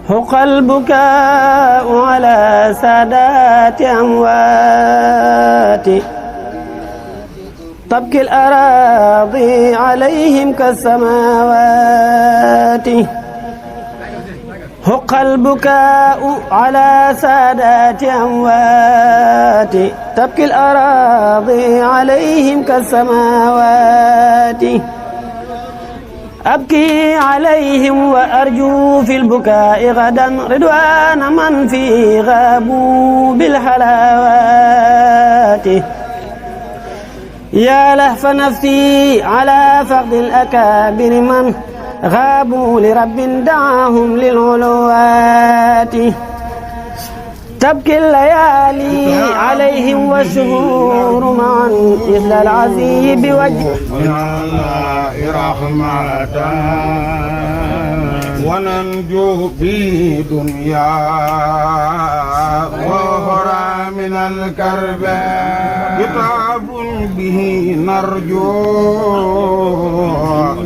حق البكاء على سادات أموات تبكي الأراضي عليهم كالسماوات حق البكاء على سادات أموات تبكي الأراضي عليهم كالسماوات أبكي عليهم وأرجو في البكاء غدا رضوان من في غابوا بالحلاوات يا لهف نفسي على فقد الأكابر من غابوا لرب دعاهم للعلوات تبكي الليالي عليهم والشهور معا مثل العزي بوجه من الله رحمة وننجو في دنيا وأخرى من الكرب كتاب به نرجو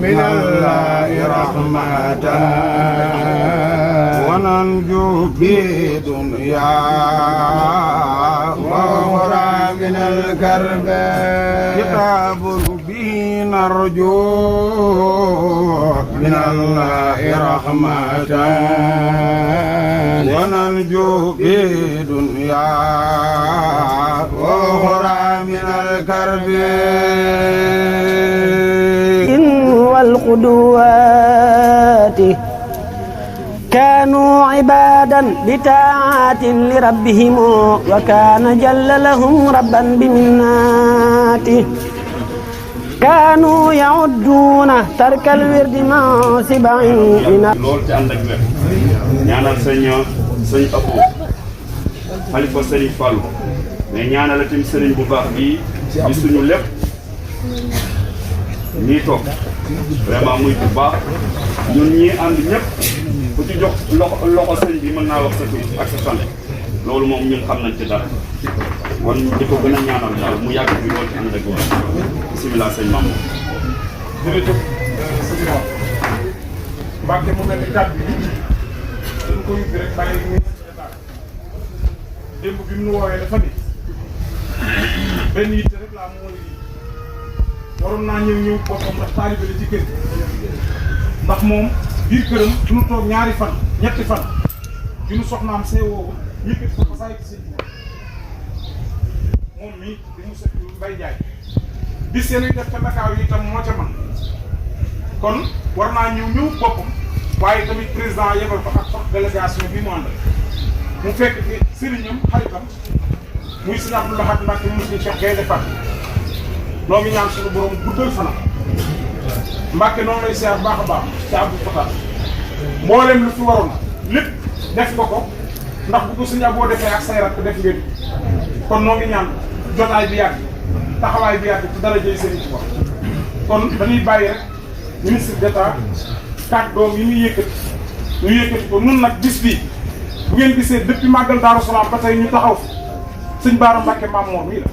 من الله رحمة وننجو في دنيا وأخرى من الكرب كتاب به نرجو من الله رحمة وننجو في دنيا وأخرى من الكرب والقدوات كانوا عبادا بطاعات لربهم وكان جل لهم ربا بمناته كانوا يعدون ترك الورد مع سبع lool ci ànd ak wér ñaanal sëñ Abou xalifa sëriñ Fallou mais ñaanal itam sëriñ bu baax bii di suñu lépp ñii toog vraiment muy bu baax ñun ñii ànd ñëpp ku ci jox loxo sëñ bi mën naa wax sa tur ak sa sant loolu moom ñun xam nañ ci dara kon di ko gën a ñaanal daal mu yàgg bi lool ci ànd ak wér bisimilah sëñ Mamadou. jërëjëf sëñ Mbacke mu mel ni kàddu gi dañ ko yóbbu rek bàyyi ñu démb bi mu nu woowee dafa ni benn yitte rek laa mooy waroon naa ñëw boppam ndax taalibe la ci kër ndax moom biir këram du ñu toog ñaari fan ñetti fan du ñu soxnaam see woowu yëkkati ko fasaay ci sëñ moom mii di Moussa Mbaye Ndiaye bis seen def ca Dakar yi itam moo ca man kon war naa ñëw boppam waaye tamit président yebal ko ak délégation bi mu àndal mu fekk fi sëriñam xaritam muy sëñ Abdou Lahad Mbacke mu sëñ Cheikh Gaynde Fatma noo ngi ñaan suñu borom guddal fanam Mbacke noonu lay seer baax a baax ci Abdou Fatah mboolem lu fi waroon lépp def nga ko ndax bu ko sëñ Aboo defee ak say rakk def ngeen kon noo ngi ñaan jotaay bi yàgg taxawaay bi yàgg ci dara jëy sëriñ ci wax kon dañuy bàyyi rek ministre d'État kàddoom yi ñu yëkkati ko nun nag bis bii bu ngeen gisee depuis màggal Daaru Salaam ba tey ñu taxaw fi sëñ Baara Mbacke maam moom mii la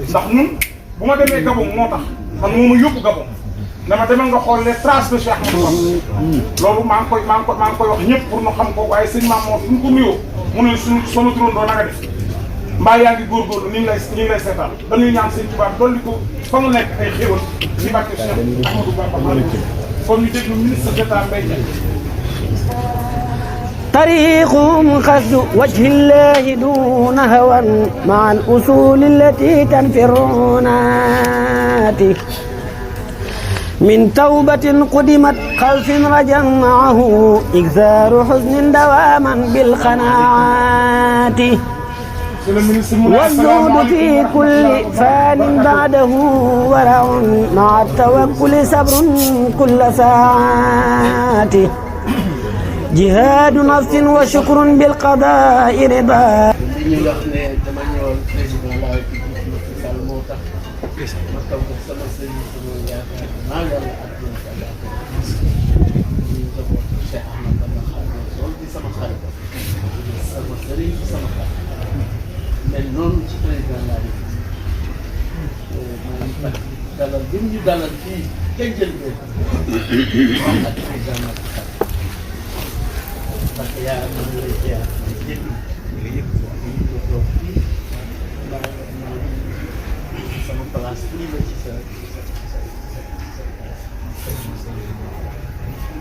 ndax ñun bu ma demee Gabon moo tax man moo ma yóbbu Gabon dama demal nga xool les traces de Cheikh Ahmadou loolu maa ngi koy wax ñëpp pour ñu xam ko waaye sëñ maam moom fu ñu ko nuyoo mu ne sunu turandoo na nga def mbaa yaa ngi góorgóorlu ñu ngi lay seetaan dañuy ñaan sëñ Tuubaa dolli ko fa mu nekk ay xéwal ci barke Cheikh Ahmadou Bamba kon ñu déglu ministre d'État Mbaye Ndiaye طريقهم قصد وجه الله دون هوى مع الأصول التي تنفي الرونات من توبة قدمت خوف رجا معه إكثار حزن دواما بالقناعات والزهد في كل فان بعده ورع مع التوكل صبر كل ساعات جهاد نفس وشكر بالقضاء رضا dalal bi ñu dalal fii kenn jël benn ak président Macky Sall parce que yaa ngi lay ziar ñëpp ñu toog fii sama place fii la ci sa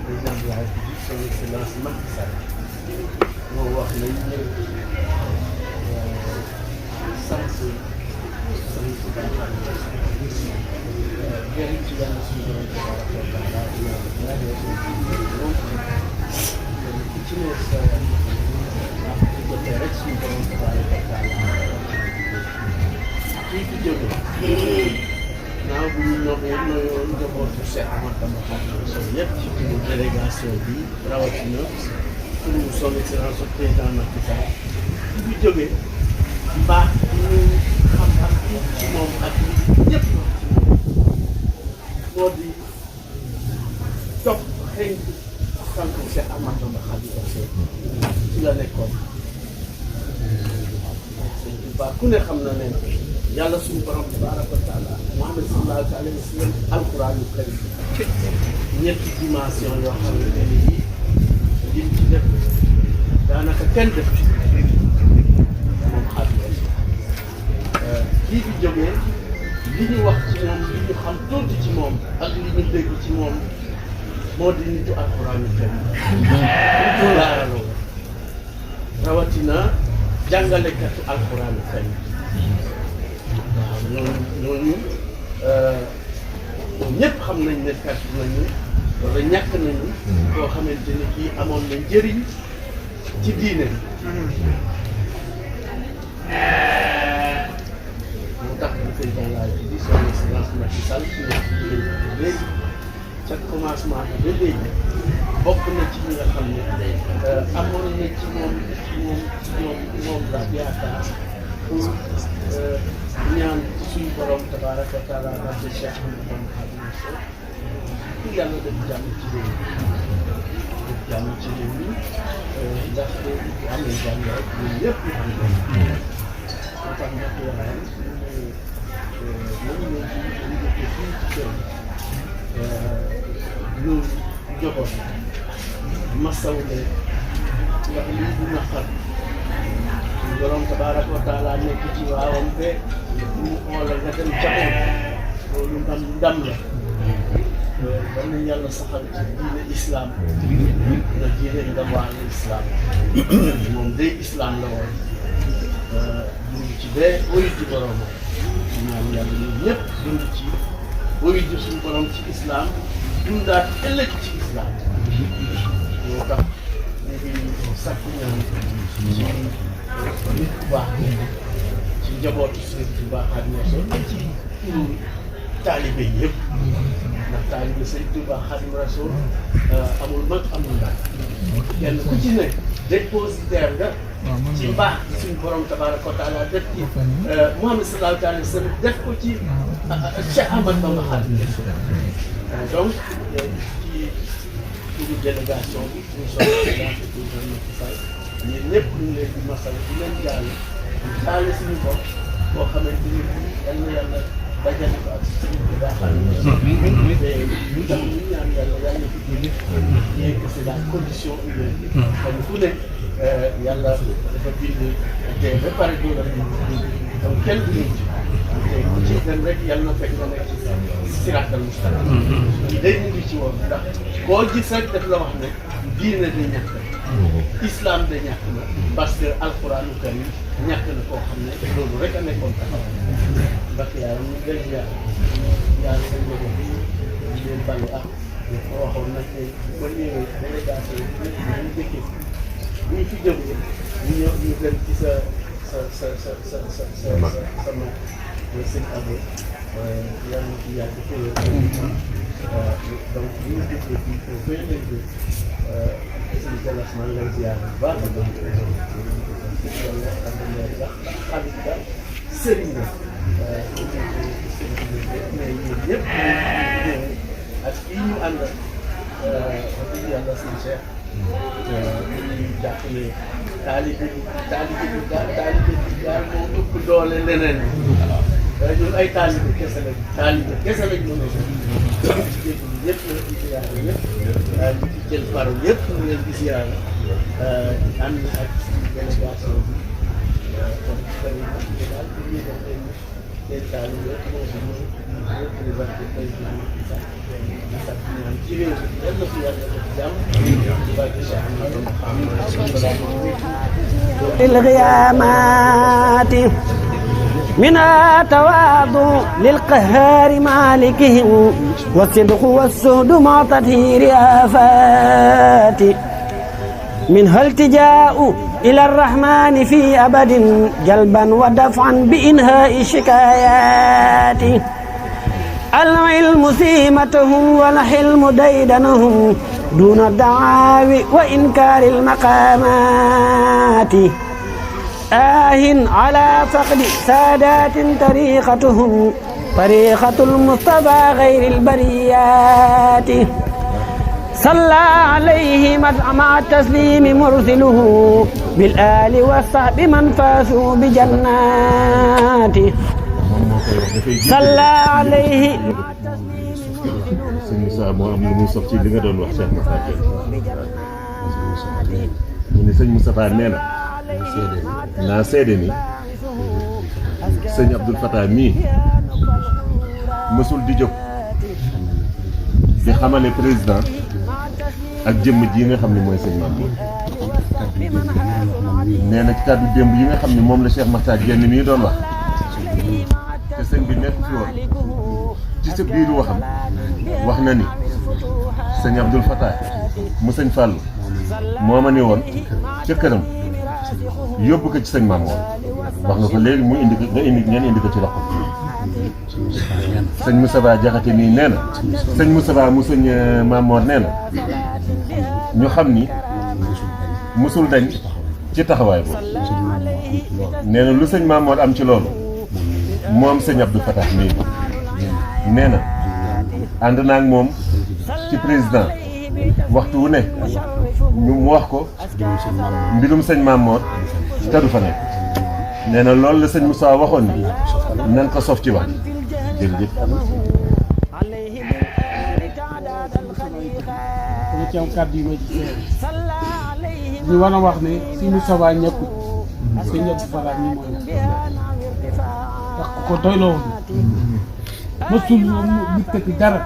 président de la République son excellence Macky Sall moo wax nañ ne sant jërëjëf ci yàlla suñu borom tabaraka wa taala ku ci ne sa jotee rek suñu borom tabaraka wa taala kii fi jóge naaw bu ñu nommee ñoo njabootu Cheikh Ahmadou Bamba Khadimou Rassoul yëpp ci turu délégation bi rawatina turu son excellence président Macky Sall ki fi jóge mbaax ñu xam ak ci moom ak ñëpp moo di topp xëy sant Cheikh Ahmadou Bamba Khadimou Rassoul ci la nekkoon sëñ Tuubaa ku ne xam na ne yàlla suñu borom tabaraka wa taala Muhammad sallallahu alayhi wa sallam alquraanu karim ñetti dimension yoo xam ne nii lim ci def daanaka kenn def ci moom Xaadimu Rasuul kii fi jógee li ñu wax ci moom li ñu xam tuuti ci moom ak li ñu dégg ci moom moo di nitu alquraanu karim nitu laaraloo rawatina jàngalekatu alquraanu karim waaw ñooñu ñëpp xam nañ ne perte nañu wala ñàkk nañu koo xamante ni kii amoon na njëriñ ci diine moo tax président de la République son excellence Macky Sall ci léegi ca commencement bi ba léegi bokk na ci ñi nga xam ne amoon na ci moom la yaakaar pour ñaan suñu borom tabaraka wa taala barke Cheikh Ahmadou Bamba Khadimou Rassoul pour yàlla def jàmm ci réew mi def jàmm ci réew mi ndax bu amee jàmm rek ñun ñëpp ñu am jàmm moo tax nag yaayam moom ñoo ci liggéey fii ci kër ñu njaboot masaw leen ndax lii du naqar borom tabaraka wa taala nekk ci waawam be mu xoolal nga dem caxoon loolu ndam la war nañ yàlla saxal ci diine islam na diine nga waale islam moom day islam la woon dund ci bee wuyu ci boromam ñaan yàlla ñun ñëpp dund ci wuyu ji suñu borom ci islam dundaat ëllëg ci islam moo tax ñu ngi sakku ñaan ci nit ku baax ci njabootu Sëriñ Tuubaa Xaadimu Rasuul ak ci turu taalibe yëpp ndax taalibe Sëriñ Tuubaa Xaadimu Rasuul amul mag amul ndaw kenn ku ci nekk dépositaire nga ci mbaax suñu borom tabaaraka wa taala def ci Muhammad sallallahu alayhi wa sallam def ko ci Cheikh Ahmadou Bamba Xaadimu Rasuul donc ci turu délégation bi ñu soxla président Macky Sall ñun ñëpp ñu ngi leen di masal di leen jaale suñu bopp boo xamante ni yal na yàlla dajale ko ak suñu bi baaxal te ñu tax ñu ñaan yàlla yàlla fi jóge bien que c'est la condition humaine xam ku ne yàlla dafa bind te ba pare doo la donc kenn du ñu te ku ci dem rek yàlla na fekk nga nekk ci siraatal mustaqim day ñu ngi ci woon ndax koo gis rek daf la wax ne diine di ñàkk islam de ñàkk na parce que alquranu karim ñàkk na koo xam ne loolu rek a nekkoon taxaw ndax yàlla ñu ngi leen yàlla seen njaboot bi ñu leen balu ak ma waxoon nag ne bu ma ñëwee délégation bi ñu dëkkee bu ñu fi jógee ñu ñëw ñu dem ci sa sama sëñ Abo yàlla na ci yàgg téye donc bu ñu dëkkee fii au vingt deux sëñ Gallas maa ngi lay ziar bu baax a baax yàlla xam ne sax xarit ba sëriñ la mais ñun ñëpp ak kii ñu àndal wax dëgg yàlla sëñ Cheikh ñu jàpp ne taalibe bi daal moo ëpp doole leneen ñun ay taalibe kese lañ mën a ñëpp la di ziyaara ñëpp di ci jël parole yëpp mu leen di ziyaara ànd ak délégation bi kon bëri na daal pour ñu def leen taalibe yëpp moo fi ñëw représenté président Macky Sall sax ñaan ci réew mi yal na fi yàlla def jàmm ci barke Cheikh Ahmadou الغيامات من التواضع للقهار مالكهم والصدق والسهد مع تطهير آفات منها التجاء إلى الرحمن في أبد جلبا ودفعا بإنهاء الشكايات العلم سيمتهم والحلم ديدنهم دون الدعاوي وإنكار المقامات على فقد سادات طريقتهم طريقة المصطفى غير البريات صلى عليه مع التسليم مرسله بالآل والصحب من فازوا بجناته صلى عليه sëñ Moussa moo am lu muy sof ci li nga doon wax Cheikh Moussa mu ne sëñ Moustapha nee na naa seede ni sëñ Abdoul Fatah mii mësul di jóg di xamale président ak jëmm ji nga xam ne mooy sëñ Mamour nee na ci kàddu démb yi nga xam ne moom la Cheikh Makhtar Diène nii doon wax te sëñ bi nekk fi woon ci sa biiru waxam wax na ni sëñ Abdoul Fatah mu sëñ Fallou moo ma ne woon ca këram yóbbu ko ci sëñ Mamour wax nga ko léegi mu indi ko ngeen indi ko ci loxo sëñ Moustapha Diakhaté nii nee na sëñ Moustapha mu sëñ Mamour nee na ñu xam ni musul dañ ci taxawaay boobu nee na lu sëñ Mamour am ci loolu moom sëñ Abdoul Fatah nii nee na ànd naa ak moom ci président waxtu wu ne mu wax ko mbirum sëñ Mamour te du fa nekk nee na loolu la sëñ Moussa waxoon ni nan ko sof ci wax jërëjëf. dama ci am kàddu yu ma ci ñu war a wax ne si Moustapha ñàkkut sëñ Abdou Fatah ñi mooy ndax ko doyloo woon mësul mu tëkk dara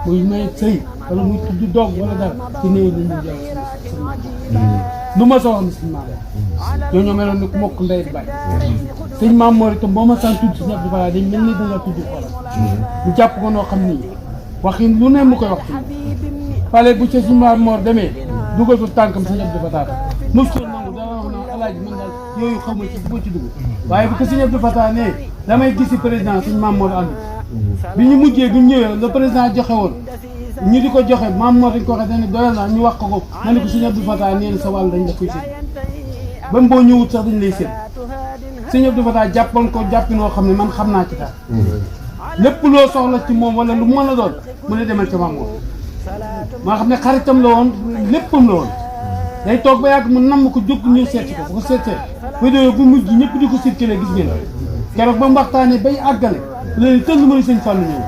muy may sëy wala muy tudd doog wala dara ci néew li mu jël lu ma soo xam sëñ Mamour ñoo meloon ni ku mokk ndey baay sëñ Mamour itam boo ma sant tudd sëñ Abdou Fatah dañ mel ni danga tudd xoolal mu jàpp ko noo xam ni waxin lu ne mu koy wax ci fale bu ca sëñ Mamour demee dugal ko tànkam sëñ Abdou Fatah mësul nangu dana wax na alaaji man daal yooyu xaw ma ci bu ci dugg waaye bu ko sëñ Abdou Fatah ne damay gisi président sëñ Mamour ànd bi ñu mujjee bi ñu ñëwee le président joxe woon ñu di ko joxe Mamour dañ ko waxee dañ ne doyal na ñu wax ko ma ne ko sëñ Abdou Fatah nee na sa wàll dañ la koy séen ba boo ñëwut sax dañ lay séen sëñ Abdou Fatah jàppoon ko jàppinoo xam ne man xam naa ci dara lépp loo soxla ci moom wala lu mën a doon mu ne demal ca Mamour maa xam ne xaritam la woon léppam la woon day toog ba yàgg mu namm ko jóg ñu seet ko bu ko seetee vidéo bu mujj ñëpp di ko circulé gis ngeen keroog ba mu waxtaanee bay àggale léegi tënk ma ne sëñ Fallou ñëw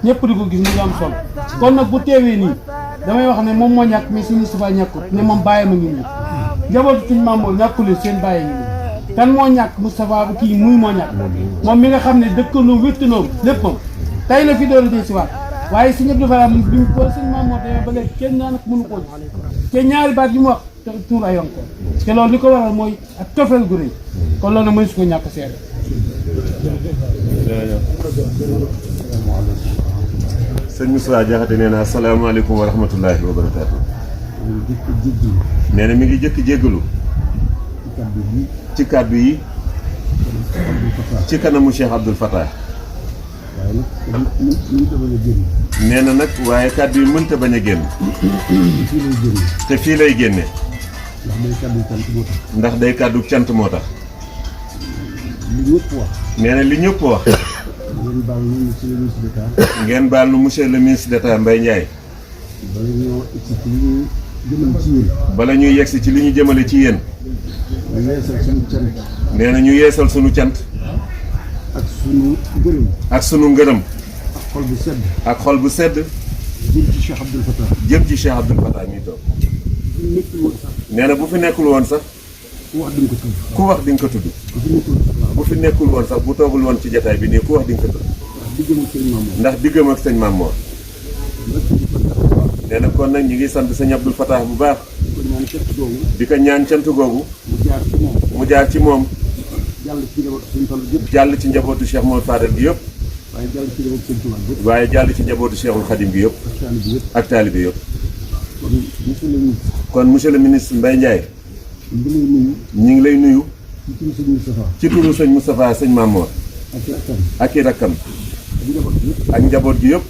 ñëpp di ko gis mu ngi am solo kon nag bu teewee nii damay wax ne moom moo ñàkk mais sëñ Moustapha ñàkkut ne moom bàyyam a ngi nii njabootu sëñ Mamour ñàkkule seen bàyyi ngi nii kan moo ñàkk Moustapha bu kii muy moo ñàkk moom mi nga xam ne dëkkandoo wéttanoom léppam tey la fi door a dee si waat waaye sëñ Abdou Fatah bi mu ko sëñ Mamour demee ba léegi kenn daanaka mënu koo gis te ñaari baat yu mu wax te tuur ayoon ko te loolu li ko waral mooy ak tofeel gu rëy kon loolu nag mooy su ko ñàkk seere sëñ Moussa Diakhaté nee na asalaamaaleykum wa rahmatullahi wa barakaatu. nee na mi ngi jëkk jéggalu ci kàddu yi ci kanamu Cheikh Abdoul Fatah nee na nag waaye kàddu yi mënta bañ a génn te fii lay génne ndax day kàddu cant moo tax nee na li ñëpp wax ngeen baal nu monsieur le ministre d'État Mbaye Ndiaye bala ñuy yegsi ci li ñu jëmale ci yéen nee na ñu yeesal sunu cant sunu gërëm. ak sunu ngërëm. ak xol bu sedd. ak xol bu sedd. jëm ci Cheikh Abdoul Fattah. jëm ci Cheikh Abdoul Fattah mi toog. nekkul woon sax. nee na bu fi nekkul woon sax. ku wax di nga ko tudd. ku wax di nga ko tudd. bu fi nekkul woon sax bu toogul woon ci jataay bi nii ku wax di nga ko tudd. ndax diggam ak sëñ Mamour. nee na kon nag ñu ngi sant sëñ Abdoul Fattah bu baax. di ko ñaan cant googu. mu jaar ci moom. jàll ci njabootu Cheikh Mouhamed Fadel gi yëpp. waaye jàll ci njabootu Cheikhul Khadim gi yëpp. ak taalibe yëpp. kon monsieur le ministre Mbaye Ndiaye. ñu ngi lay nuyu. ci turu sëñ Moustapha sëñ Mamour. ak i rakkam. ak njaboot gi yëpp.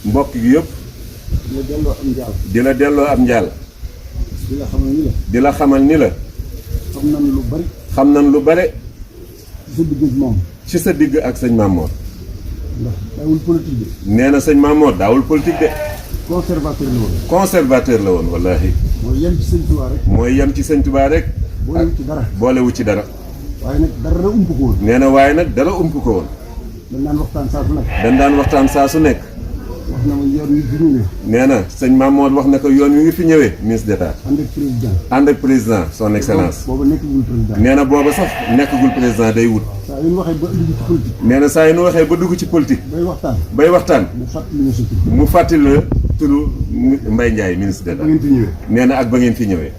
mbokk gi yëpp. di la delloo am njaal. di la xamal ni la. xam nañ lu bari. xam nañ lu bare. ci sa digg ak moom. ci sa digg ak sëñ Mamour. ndax daawul politique de. nee na sëñ Mamour daawul politique de. conservateur la woon. conservateur la woon wallaahi. mooy yem ci sëñ Tuubaa rek. mooy yem ci sëñ Tuubaa rek. boolewu ci dara. boolewu ci dara. waaye nag dara ump ko woon. nee na waaye nag dara ump ko woon. dañ daan waxtaan saa su nekk. dañ daan waxtaan saa su nekk. wax na ma yoon wi fi ñëwee. nee na sëñ Mamour wax na ko yoon wi ngi fi ñëwee ministre d'État. ànd ak président. ànd ak président son excellence. booba nekkagul président. nee na booba sax nekkagul président day wut. saa yu ñu waxee ba dugg ci politique. nee na saa yu ñu waxee ba dugg ci politique. bay waxtaan. bay waxtaan. mu fàttali ñu sa tur. mu fàttali la turu Mbaye Ndiaye ministre ba d'État. ngeen fi ñëwee. nee na ak ba ngeen fi ñëwee.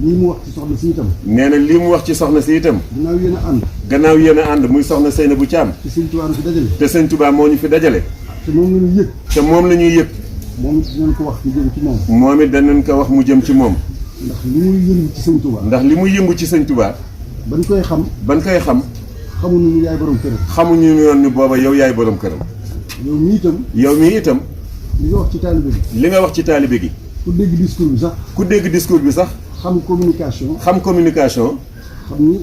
lii mu wax ci soxna si itam. nee na lii mu wax ci soxna si itam. ginnaaw yéen a ànd. gannaaw yéen a ànd muy soxna Seynabou Thiam. te sëñ Tuubaa fi dajale. te sëñ Touba moo ñu fi dajale. te moom la ñu yëg. te moom la ñuy yëg. moom it dinañ ko wax ñu jëm ci moom. moom it danañ ko wax mu jëm ci moom. ndax li muy yëngu ci sëñ Tuubaa. ndax li muy yëngu ci sëñ Touba. ban koy xam. ban koy xam. xamuñu ni yaay borom këram. xamuñu yoon ni booba yow yaay borom këram. yow mii itam. yow mii itam. li nga wax ci taalibe bi. li nga wax ci taalibe gi. ku dégg discours bi sax. ku dégg discours bi sax. xam communication. xam communication. xam ni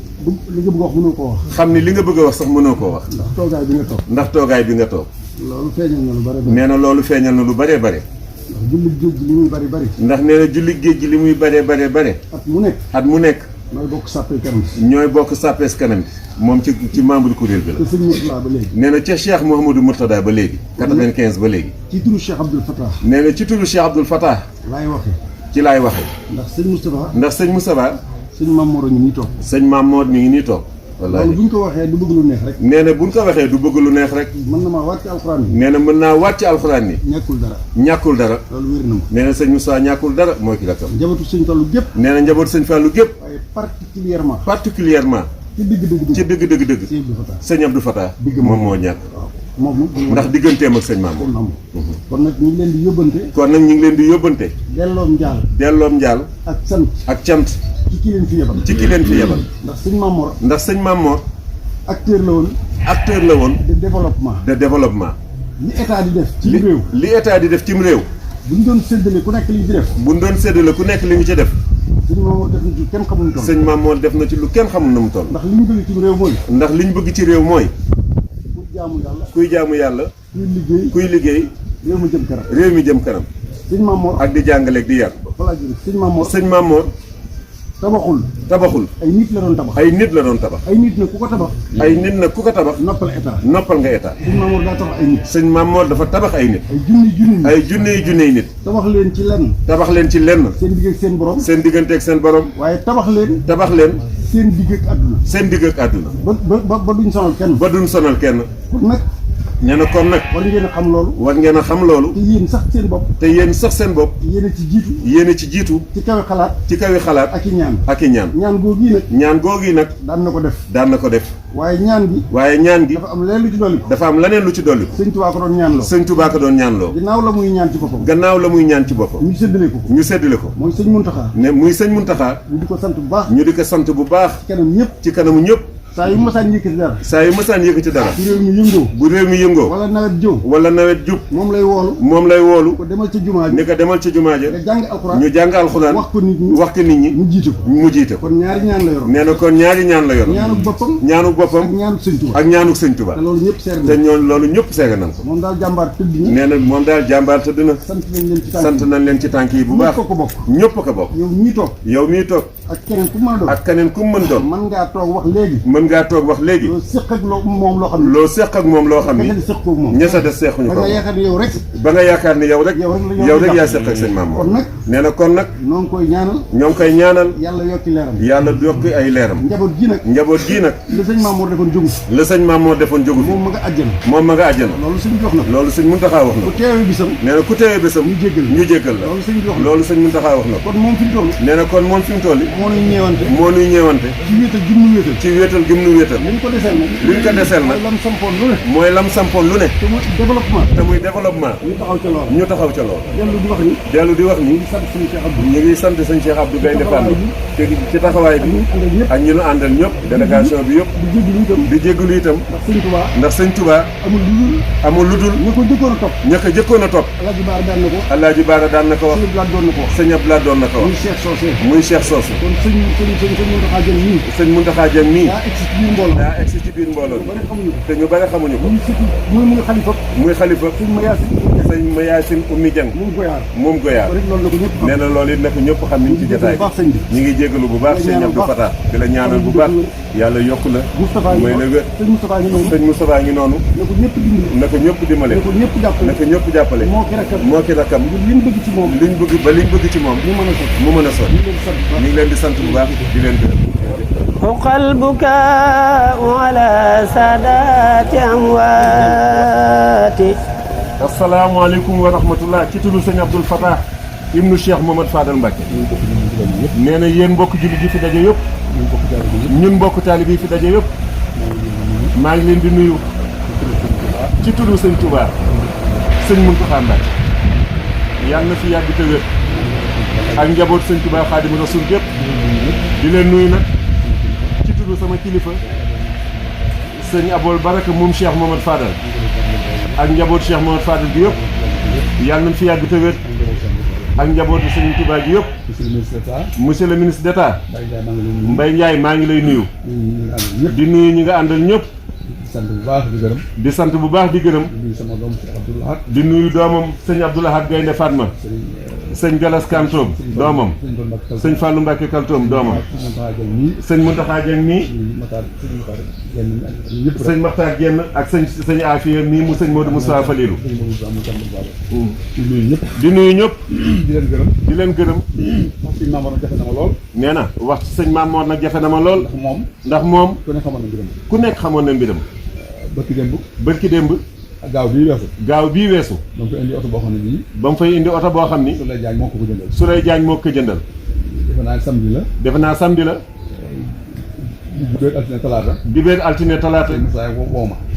li nga bëgg a wax mënoo koo wax. xam ni li nga bëgg a wax sax mënoo koo wax. ndax toogaay bi nga toog. ndax toogaay bi nga toog. loolu feeñal na lu bare bare. nee na loolu feeñal na lu bare bare. ndax julli géej gi li muy bari bari. ndax nee na julli géej gi li muy bare bare bare. at mu nekk. at mu nekk. mooy bokk sàppee kanam. ñooy bokk sàppees kanam bi. moom ci membre kuréel bi te la. sëñ Mourtada ba léegi. nee na ca Cheikh Mouhamadou Mourtada ba léegi. 95 ba léegi. ci turu Cheikh Abdoul Fattah. nee na ci turu Cheikh Abdoul Fattah. laay waxee. ci laay waxe ndax sëñ Moustapha. ndax sëñ Moustapha. sëñ Mamour a ngi nii toog. sëñ Mamour mi ngi nii toog. loolu wallaahi bu ñu ko waxee du bëgg lu neex rek. nee na buñ ko waxee du bëgg lu neex rek. mën na maa wàcc alxuraan bi. nee na mën naa wàcc alxuraan ni ñàkkul dara. ñàkkul dara. loolu wér na ma. nee na sëñ Moussa ñàkkul dara mooy ki la kam. njabootu sëñ Fallu gépp. nee na njaboot sëñ Fallou gépp. waaye particulièrement. particulièrement ci digg ci dëgg sëñ Abdou Fattah. sëñ Abdou Fattah moom moo ñàkk. waaw moom ndax digganteem ak sëñ Mamour. kon nag ñu ngi leen di yóbbante. kon nag ñu ngi leen di yóbbante. delloom njaal. delloom njaal. ak sant. ak cant. ci ki leen fi yebal. ci ki leen fi yebal. ndax sëñ Mamour. ndax sëñ Mamour. acteur la woon. acteur la woon. de développement. de développement. li état di def. ci réew. li état di def cim réew. bu ñu doon séddale ku nekk li ñu ci def. bu ñu doon séddale ku nekk li ñu ci def. sëñ Mamour def na ci kenn xamul toll. sëñ Mamour def na ci lu kenn xamul na mu toll. ndax li ñu bëgg ci réew mooy. ndax li ñu bëgg ci réew mooy. ku jaamu yàlla. kuy jaamu yàlla. kuy liggéey. kuy liggéey. réew mi jëm kanam. réew mi jëm kanam. sëñ Mamour. ak di jàngaleeg di yar. voilà jërëjëf sëñ Mamour. sëñ Mamour tabaxul. tabaxul. ay nit la doon tabax. ay nit la doon tabax. ay nit nag ku ko tabax. ay nit nag ku ko tabax. noppal état. noppal nga état. sëñ Mamour daa tabax ay nit. sëñ Mamour dafa tabax ay nit. ay junni nit. ay junney nit. tabax leen ci lenn. tabax leen ci lenn. seen digg ak seen borom. seen digganteeg seen borom. waaye tabax leen. tabax leen. seen digg ak àdduna. seen digg ak àdduna. ba duñ sonal kenn. ba duñ sonal kenn. kon nag. nee na kon nag. war ngeen a xam loolu. war ngeen a xam loolu. te yéen sax seen bopp. te yéen sax seen bopp. yéen a ci jiitu. yéen a ci jiitu. ci kawe xalaat. ci kawi xalaat. ak i ñaan. ak i ñaan. ñaan googu yi nag. ñaan googu yi nag. daan na ko def. daan na ko def. waaye ñaan gi. waaye ñaan gi. dafa am leneen lu ci dolli ko. dafa am leneen lu ci dolli ko. sëñ Tuubaa ko doon ñaan loo. sëñ Tuubaa ko doon ñaan loo. ginnaaw la muy ñaan ci boppam. gannaaw la muy ñaan ci boppam. ñu séddale ko. ñu séddale ko. mooy sëñ Muntaxa. ne muy sëñ Muntaxa. ñu di ko sant bu baax. ñu di ko sant bu baax. ci kanam ñëpp. ci kanamu ñëpp. saa yu masaan yëkkati dara. saa yu mësaan yëkkati dara. ci réew mi yëngoo. bu réew mi yëngoo. wala nawet jëw. wala nawet jub. moom lay woolu. moom lay woolu. ko demal ca jumaa ji. ni ko demal ci jumaa ja. nga jàng alxuraan. ñu jàng alxuraan. wax ko nit ñi. wax ko nit ñi. mu jiite ko. mu jiite ko. kon ñaari ñaan la yoroon. nee na kon ñaari ñaan la yor. ñaanu boppam. ñaanu ak boppam. ñaanu sëñ Tuubaa. ak ñaanu sëñ Tuubaa. te loolu ñëpp seer te na. ñoom loolu ñëpp seega nan ko. moom daal jàmbaar tëdd na. nee na moom daal jàmbaar tëdd na. sant nañ leen ci tànk sant nañ leen ci tànk yi bu baax. ñëpp ko bokk. ñëpp ko bokk. yow ñii toog. yow mii toog. ak keneen ku mën a doon. ak keneen ku mën doon. mën ngaa toog wax léegi. mën ngaa toog wax léegi. loo séq ak moom loo xam ne. loo séq ak moom loo xam ni. nga séq ko moom. ña sa des seexuñu ko. ba nga yaakaar ne yow rek. ba nga yaakaar ni yow rek. yow rek yaa séq ak sëñ Maam Mor. kon nag. nee na kon nag. ñoo ngi koy ñaanal. ñoo ngi koy ñaanal. yàlla yokki leeram. yàlla yokki ay leeram. njaboot gi nag. njaboot gii nag. la sëñ Maam Mor defoon jógu. la sëñ Maam Mor defoon jógu. moom ma nga àjjana. moom ma nga àjjana. loolu sëñ bi wax na. loolu sëñ Muntaxa wax na. ku teewee bisam. nee na ku teewee bisam. ñu jéggal la. loolu sëñ bi wax na. loolu sëñ Muntaxa wax na. kon moom fi mu toll. nee na kon moom fi mu toll. moo nuy ñeewante. moo nuy ñeewante. ci wéetal gi mu wéetal. ci wéetal gi mu wéetal. li ñu ko deseel nag. li ñu ko deseel nag. mooy lam sampoon lu ne. mooy lam sampoon lu ne. te muy développement. te muy développement. ñu taxaw ca loolu. dellu di wax ni. dellu di wax ni. ñu ngi sant sëñ Cheikh Abdou. ñu ngi sant sëñ Cheikh Abdou Gaynde Fatma. te ci taxawaay bi. ak ñi ñu àndal ñëpp. délégation bi yëpp. di jéggalu itam. ndax sëñ Touba. amul lu dul. ña ko jëkkoon a topp. ña ko jëkkoon a topp. Alaaji Baara daan na ko wax. sëñ Abdoulaye doon na ko wax. muy Cheikh Socé. kon sëñ Mountakha Dieng mii. daa egsi ci biir mbooloo. te ñu bari xamuñu ko. muy xalifa. sëñ Mayacine Oumy Dieng. moom Goyaar. nee na loolu it nag ñëpp xam niñ ci jotaay bi. ñu ngi jégalu bu baax sëñ Abdou Fatah. di la ñaanal bu baax. yàlla yokku la. may la wér. sëñ Moustapha ngi noonu. na ko ñëpp dimbale. na ko ñëpp jàppale. moo ki rakkam. liñ bëgg ci moom. mu mën a sot. ñu ngi leen di sant bu baax di leen gërëm. حق البكاء على سادات أمواتي. asalaamaaleykum wa rahmatullah ci turu sëñ Abdoul Fatah ibnu Cheikh Mohamad Fadal Mbacke. nee na yéen mbokk jullit yi fi daje yëpp. ñun mbokk taalib yi fi daje yëpp. maa ngi leen di nuyu. ci turu sëñ Touba. sëñ Mountakha Mbacke. yàlla na fi yàgg te wér. ak njaboot sëñ Touba Xaadimu Rasuul yëpp. di leen nuyu nag. ci turu sama kilifa. sëñ Abol Baraka moom Cheikh Mohamad Fadal. ak njaboot Cheikh Mohamad Fadal bi yëpp. yàlla nañ fi yàgg te wér. ak njabootu sëñ Touba gi yëpp. monsieur le ministre d'État. Mbaye Ndiaye maa ngi lay nuyu. di nuyu ñi nga àndal ñëpp. di sant bu baax di gërëm. di nuyu doomam sëñ Abdoul Ahad Gaynde Fatma. sëñ Galas Kantoom doomam. sëñ Fallou Mbacke Kantoom doomam. sëñ Mountakha Dieng nii. sëñ Makhtar Dieng ak sëñ Afia nii mu sëñ Modou Moustapha Falilou. di nuyu ñëpp. di leen gërëm. nee na wax ci sëñ Maam Mor nag jafe na ma lool. ndax moom. ku nekk xamoon na mbiram. bërki démb. gaaw bii weesu. ba mu fay indi oto boo xam ni. Souley Diagne moo ko jëndal. defe naa samedi la. dibéer altine talaata.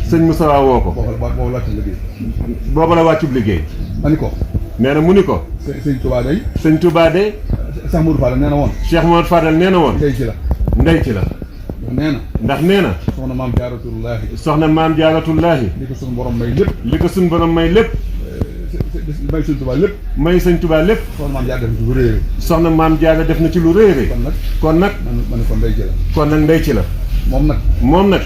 sëñ Moussa woo ko. booba la wàccub liggéey. nee na mu ni ko. sëñ Touba de. Cheikh Modou Fadal nee na woon. Cheikh Modou Fadal nee na woon. ndey ci la. ndax nee na. soxna maam jaaratullaahi. li ko suñu borom may lépp. may sëñ Touba lépp. may sëñ Touba lépp. soxna maam jaara def na ci lu rëy rëy. kon nag. kon nag ndey ci la. moom nag.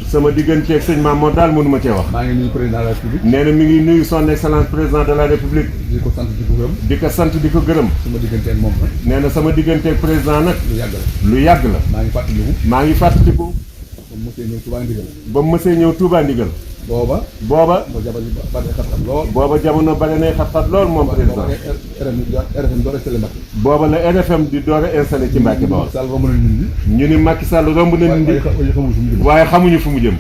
sama digganteeg sëñ Maam Mor daal mënu ma cee wax. maa ngi nuyu président de la République. nee na mi ngi nuyu son excellence président de la République. di ko sant di ko gërëm. di ko sant di ko gërëm. sama digganteeg moom nag. nee na sama digganteeg président nag. lu yàgg la. maa ngi fàttaliku. ba mu mësee ñëw Touba Ndigal. booba. booba jamono bari nay xat-xat lool moom président. booba la RFM di door a installé ci Mbacke Bawol. ñu ni Macky Sall romb na nit ñi. waaye xamuñu fu mu jëm.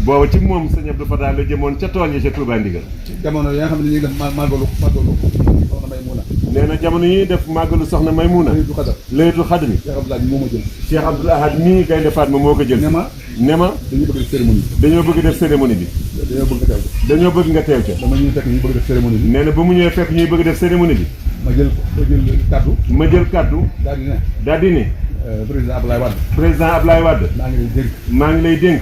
booba ci moom sëñ Abdou Fatah la jëmoon ca tool yi ca Touba Ndigal. jamono yi nga xam ne ñu ngi def màggalu nee na jamono yi def màggalu soxna Maymuna. laylatul xadr mi. Cheikh Abdoul Ahad mii Gaynde Fatma moo ko jël. ne ma dañoo bëgg def cérémonie bi. dañoo bëgg nga teew ca. nee na ba mu ñëwee fekk ñuy bëgg def cérémonie bi. ma jël kaddu. daal di ne. président Ablaye Wade. maa ngi lay dénk.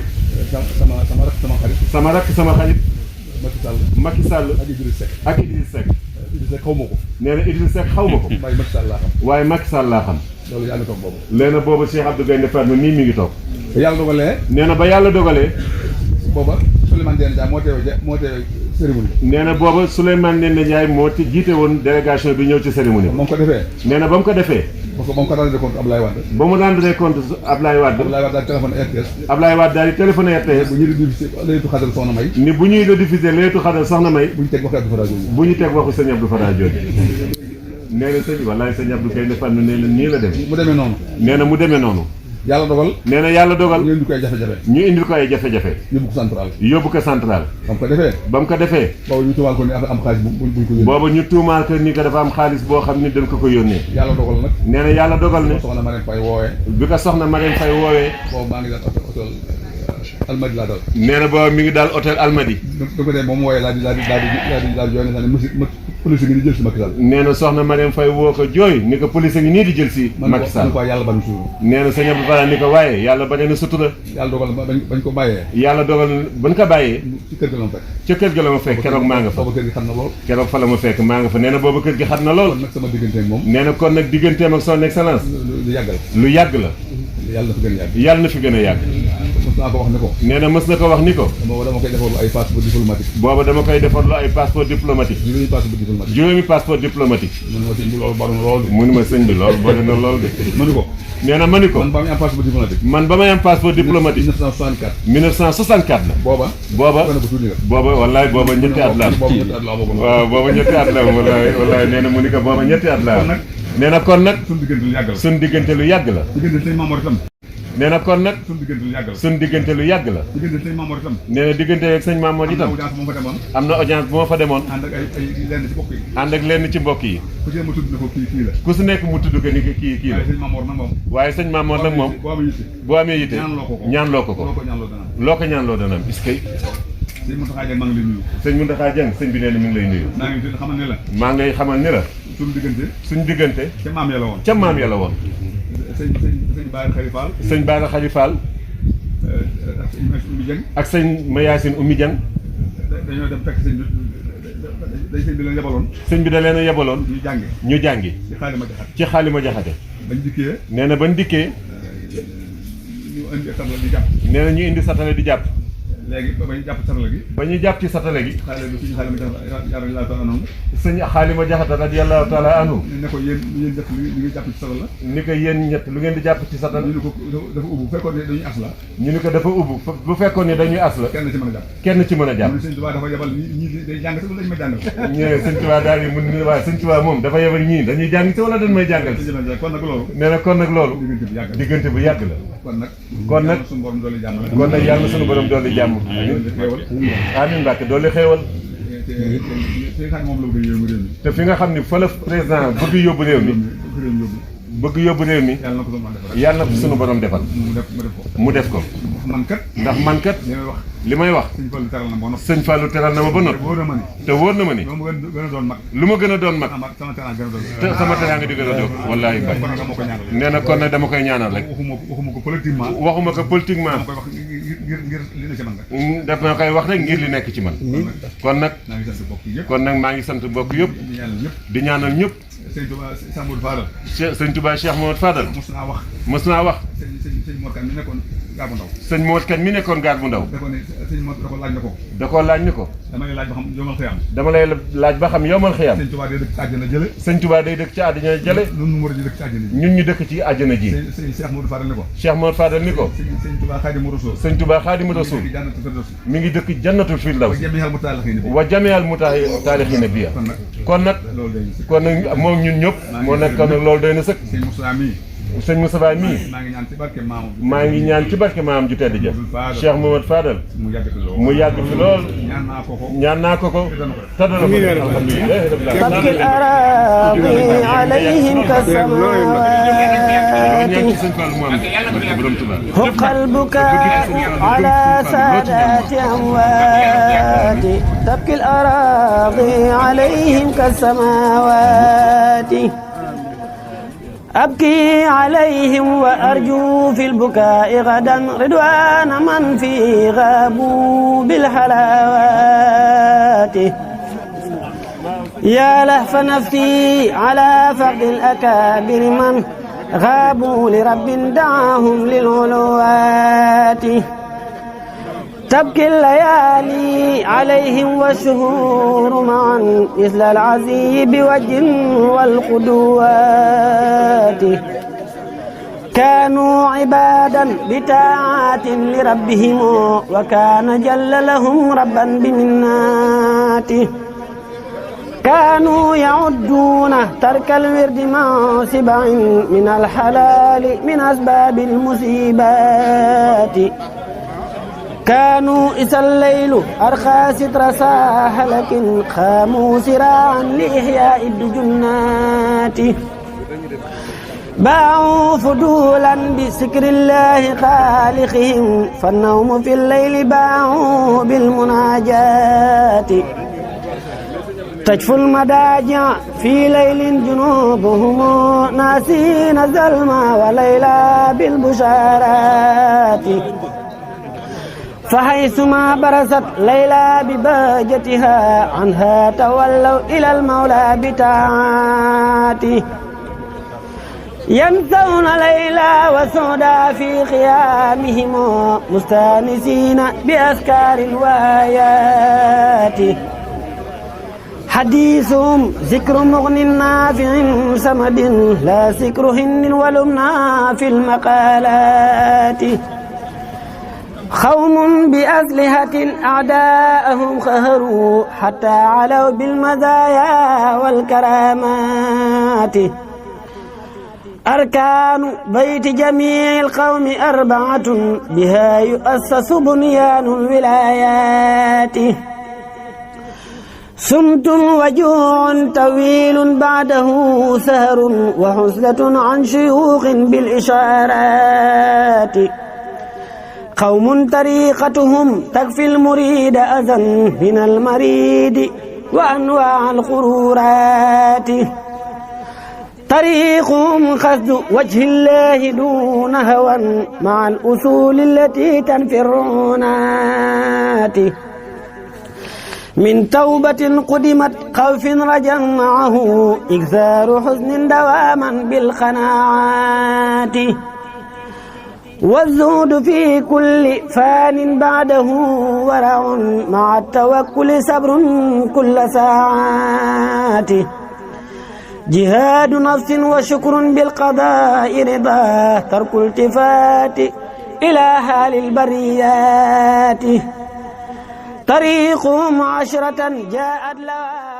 sama rakk sama xarit. Macky Sall. ak Idriss Seck. xaw ma ko. nee na Idriss Seck xaw ma ko. waaye Macky Sall laa xam. loolu yaa ngi toog boobu. nee na booba Cheikh Abdou Gaynde Fatma nii mi ngi toog. ba yàlla dogalee. nee na ba yàlla dogalee. booba Souleymane Ndéné Ndiaye moo teewe cérémonie bi. nee na booba Souleymane Ndéné Ndiaye moo jiite woon délégation bi ñëw ci cérémonie bi. ba mu ko defee. nee na ba mu ko defee. parce que moom ko daal di compte Ablaye Wade. ba mu rendre compte Ablaye Wade. Ablaye Wade daal téléphone RTS. Ablaye Wade daal di téléphoné RTS. bu ñuy diffusé Laylatul Qadr soxna May. ni bu ñuy diffusé Laylatul Qadr soxna May. bu ñu teg waxu Abdou Fatah jooju. bu ñu teg waxu sëñ Abdou Fatah jooju. nee na sëñ wallaay sëñ Abdou kay defar na nee na nii la dem. mu demee noonu. nee na mu demee noonu. yàlla dogal. nee na yàlla dogal. ñu indi ko ay jafe-jafe. ñu indil ko ay jafe-jafe. yóbbu ko central. yóbbu ko central. ba mu ko defee. ba mu ko defee. boobu ñu tuumaal ko ni am xaalis buñ ko yónnee. boobu ñu tuumaal ko ni ko dafa am xaalis boo xam ni dañ ko yónnee. yàlla dogal nag. nee na yàlla dogal ne. soxna Marème Faye woowee. bi ko soxna Marème Faye woowee. boobu maa ngi dal hôtel Almadi laa dal. nee na boobu mi ngi daal hôtel Almadi. da ko dee moom wooyee laa di jooy ne police ngi di jël si Macky Sall. nee na soxna Marème Faye woo ko jooy ni ko police ngi nii di jël si Macky Sall. man ko yàlla bañ suur. nee na sëñ Abdou Fatah ni ko waaye yàlla ba na sutura. yàlla dogal bañ ko bàyyee. yàlla dogal bañ ko bàyyee. ci kër ga la ma fekk. ca kër ga la ma fekk keroog maa nga fa. booba kër gi xam na lool. keroog fa la ma fekk maa nga fa nee na booba kër gi xam na lool. kon nag sama digganteeg moom. nee na kon nag digganteem ak son excellence. lu yàgg la. lu yàgg la. yàlla na fi gën a yàgg. yàlla na fi gën a yàgg. mës naa ko wax ni ko. nee na mës na ko wax ni ko. dama koy defarlu ay passeport diplomatique. booba dama koy defarlu ay passeport diplomatique. juróomi passeport diplomatique. mun ma sëñ bi loolu bari na lool. mun ma sëñ bi loolu bari na lool de. mënu ko. nee na mënu ko. man ba may am passeport diplomatique. man ba may am passeport diplomatique. 1964. 1964 la. booba. booba gën a ko tuuti la. booba wallaay booba ñetti at la am. waaw booba ñetti at la am wallaay nee na mu ni ko booba ñetti at la am. nee na kon nag. suñu diggante lu yàgg la. suñu diggante lu yàgg la. diggante sëñ Mamour itam. nee na kon nag. suñu diggante lu yàgg la. suñu diggante lu yàgg la. diggante sëñ Mamour itam. nee na diggante ak sëñ Mamour itam. am na audience bu ma fa demoon. ànd ak ay lenn ci mbokk yi. ànd ak lenn ci mbokk yi. ku ci ne mu tudd ne ko kii la. ku si nekk mu tudd ko ni ko kii la. waaye sëñ Mamour nag moom. waaye sëñ Mamour nag moom. boo amee yitte ñaanloo ko ko. loo ko ñaanloo dana am. est-ce que. sëñ Mountakha Dieng maa ngi lay nuyu. sëñ Mountakha Dieng sëñ bi nee na mi ngi lay nuyu. maa ngi xamal ne la. maa ngi lay xamal ni la. suñu diggante. ca maam ya la woon. ca maam ya la woon. sëñ Bara Khary Fall. sëñ Bara Khary Fall. ak sëñ Mayacine Oumy Dieng. dañoo dem fekk sëñ bi leen yebaloon. sëñ bi da leen a yebaloon. ñu jàngi. ci xaalima jaxate. bañ dikkee. nee na bañ dikkee. ñu indi satala di jàpp. nee na ñu indi satala di jàpp. léegi ba ñu jàpp satala gi. ba ñu jàpp ci satala gi. xale bi suñu xaalima jaxate anhu. sëñ xaalima jaxate radiyallahu taala anhu. ne ko yéen ñett lu ngeen jàpp ci satala. ni ko yéen ñett lu ngeen di jàpp ci satala. ñu ne ko dafa ubbu bu fekkoon ne dañuy as la. ñu ni ko dafa ubbu bu fekkoon ne dañuy as la. kenn ci mën a jàpp. kenn ci mën a jàpp. mu ne sëñ Tuubaa dafa yebal ñii day jàng si wala dañu may jàngal. ñëwee sëñ Tuubaa daal di mun ni waaye sëñ Tuubaa moom dafa yebal ñii dañuy jàng si wala dañ may jàngal. kon nag loolu. nee na kon nag loolu. diggante bu yàgg la. kon nag suñu borom dolli jàmm. kon nag yàlla suñu borom dolli jàmm. amiin Mbàkke dolli xéewal. te fi nga xam ni fa la président bëgg yóbbu réew mi. bëgg yóbbu réew mi. yàlla na ko suñu borom defal. mu def ko. ndax man kat. li may wax. sëñ Fallou teral na ma ba noppi. te wóor na ma ni. lu ma gën a doon mag. te sama teraanga di gën a doon. wallaahi bay nee na kon nag dama koy ñaanal rek. waxuma ko politiquement. waxuma ko politiquement. daf na koy wax rek ngir li nekk ci man. kon nag. maa ngi sant mbokk yëpp. di ñaanal ñëpp. sëñ Touba Cheikh Modou Fadal. sëñ Touba Cheikh Modou Fadal. mos naa wax. sëñ Mor Kane mi nekkoon gaar bu ndaw. sëñ Mor Kane mi nekkoon gaar bu ndaw. da ko laaj na ko. da koo laaj ni ko. dama lay laaj ba xam yomal xiyam. dama lay laaj ba xam yomal xiyam. sëñ Touba day dëkk ci àjjana jële. sëñ Touba day dëkk ci àjjana jële. ñun ñu dëkk ci àjjana ji. sëñ Cheikh Modou Fadal ni ko. Cheikh Modou Fadal ni ko. sëñ Touba Xaadimu Rasuul. sëñ Touba Xaadimu Rasuul. mi ngi dëkk jannatul firdaws. wa jamial mutaalixiina biya. kon nag moom ñun ñëpp. moo nekk kon nag loolu doy na sëkk. sëñ Moustapha mii. maa ngi ñaan ci barke maam ju tedd ja. Cheikh Mohamed Fadal. mu yàgg fi lool. ñaan naa ko ko. te dana ko def alhamdulilah. تبكي الأراضي عليهم كالسماوات حق البكاء على سادات أموات تبكي الأراضي عليهم كالسماوات أبكي عليهم وأرجو في البكاء غدا رضوان من في غابوا بالحلاوات يا لهف نفسي على فقد الأكابر من غابوا لرب دعاهم للعلوات تبكي الليالي عليهم والشهور معا مثل العزي بوجه والقدوات كانوا عبادا بطاعات لربهم وكان جل لهم ربا بمناته كانوا يعدون ترك الورد مع سبع من الحلال من أسباب المصيبات كانوا إذا الليل أرخى ستر ساحلك قاموا سراعا لإحياء الدجنات باعوا فضولا بذكر الله خالقهم فالنوم في الليل باعوا بالمناجات تجفو المضاجع في ليل جنوبهم ناسين الظلم وليلى بالبشارات فحيثما برزت ليلى ببهجتها عنها تولوا إلى المولى بطاعته ينسون ليلى وسودا في خيامهم مستانسين بأذكار الوايات حديثهم ذكر مغن نافع سمد لا ذكر هن ولمنا في المقالات قوم بأسلحة أعداءهم خهروا حتى علوا بالمزايا والكرامات أركان بيت جميع القوم أربعة بها يؤسس بنيان الولايات سمت وجوع طويل بعده سهر وحزلة عن شيوخ بالإشارات قوم طريقتهم تكفي المريد أذى من المريد وأنواع الخرورات طريقهم خذ وجه الله دون هوى مع الأصول التي تنفي الرعونات من توبة قدمت خوف رجا معه إكثار حزن دواما بالقناعات والزهد في كل فان بعده ورع مع التوكل صبر كل ساعات جهاد نفس وشكر بالقضاء رضا ترك التفات إلى حال البريات طريقهم عشرة جاءت لها